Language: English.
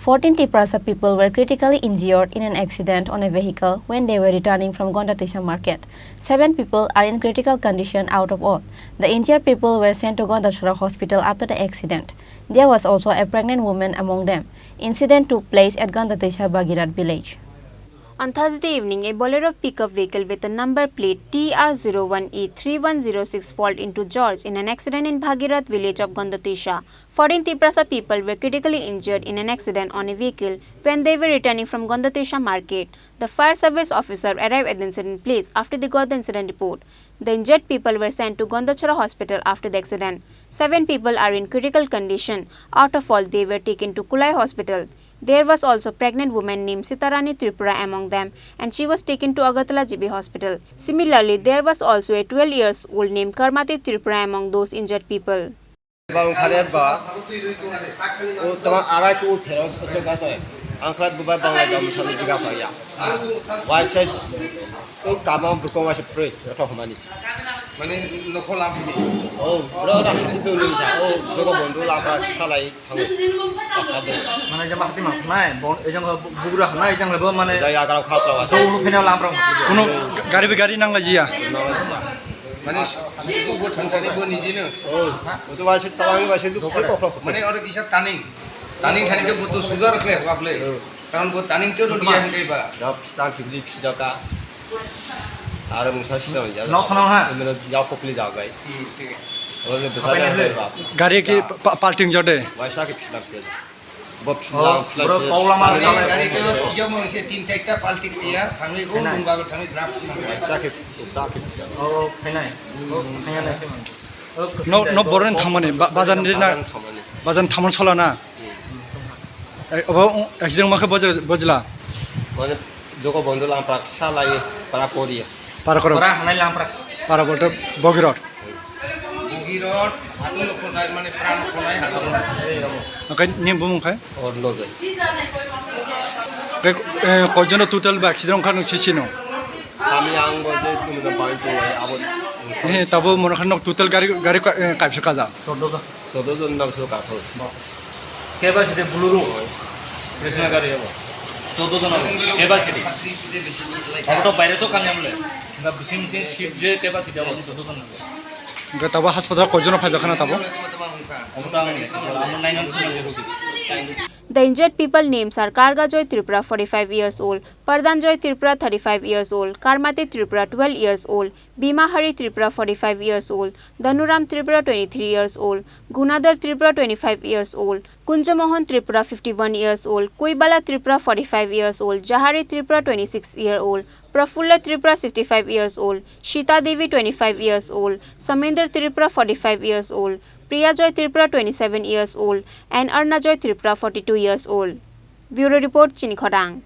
14 Tiprasa people were critically injured in an accident on a vehicle when they were returning from Gandatwisa Market. 7 people are in critical condition out of all. The injured people were sent to Gandatwisa Hospital after the accident. There was also a pregnant woman among them. Incident took place at Gandatwisa Bagirat village. On Thursday evening, a Bolero pickup vehicle with a number plate TR01E3106 failed into George in an accident in Bhagirat village of Gandatwisa. 14 Tiprasa people were critically injured in an accident on a vehicle when they were returning from Gandatwisa Market. The fire service officer arrived at the incident place after they got the incident report. The injured people were sent to Gandatwisa Hospital after the accident. 7 people are in critical condition. Out of all, they were taken to Kulai Hospital. There was also a pregnant woman named Sitarani Tripura among them, and she was taken to Agartala GB Hospital. Similarly, there was also a 12-year-old named Karmati Tripura among those injured people. Mana itu buat tangkari buat niji nih. Itu masih tawangi masih itu kok. Mana orang bisa taning itu butuh sugar klep kaple. Karena buat taning itu dia yang kayak ba. Jawab stan kibli jaka. Ada musa sih dong. Nol tanah ha. Ini jawab kopli jawab guys. Gari ki parting jode. Wajah kita sedang saja. Bob Gari itu jauh masih 3-4 parting dia. Tangi bunga tangi drap. wajah kita utak kita. Oh, penai. No boron thamani bazan dina bazan thaman solana. Accident maka bojla. Mana Joko Bondo lamprak salai para Korea. Para koro. Para hanai lamprak. Para boto Bogirot. Bugirot, hatu lo konai mana pran konai hatu. Oke, nimbum kai. Or loze. Kojono total accident kan sisino. Kami yang bodoh itu kita bantu abot. Tabo mon kan total gari kaipsa kaza. Sodo nak suka kau. Keba sih buluru. Besar gari apa? Sodo tu nak. Keba sih. Aku tu bayar tu kan yang le. Nggak besim ship je keba sih jawab sodo tu nak. Enggak tahu hospital kojono fajakana tabo. Aku tahu ni. Amun lain orang tu nak. The injured people names are Karga Joy Tripura 45 years old, Pardhan Joy Tripura 35 years old, Karmati Tripura 12 years old, Bhima Hari Tripura 45 years old, Dhanuram Tripura 23 years old, Gunadhar Tripura 25 years old, Kunjamohan Tripura 51 years old, Kuibala Tripura 45 years old, Jahari Tripura 26 years old, Prafulla Tripura 65 years old, Shita Devi 25 years old, Samendra Tripura 45 years old, Priya Joy Tripura 27 years old and Arna Joy Tripura 42 years old. Bureau Report, Chini Khorang.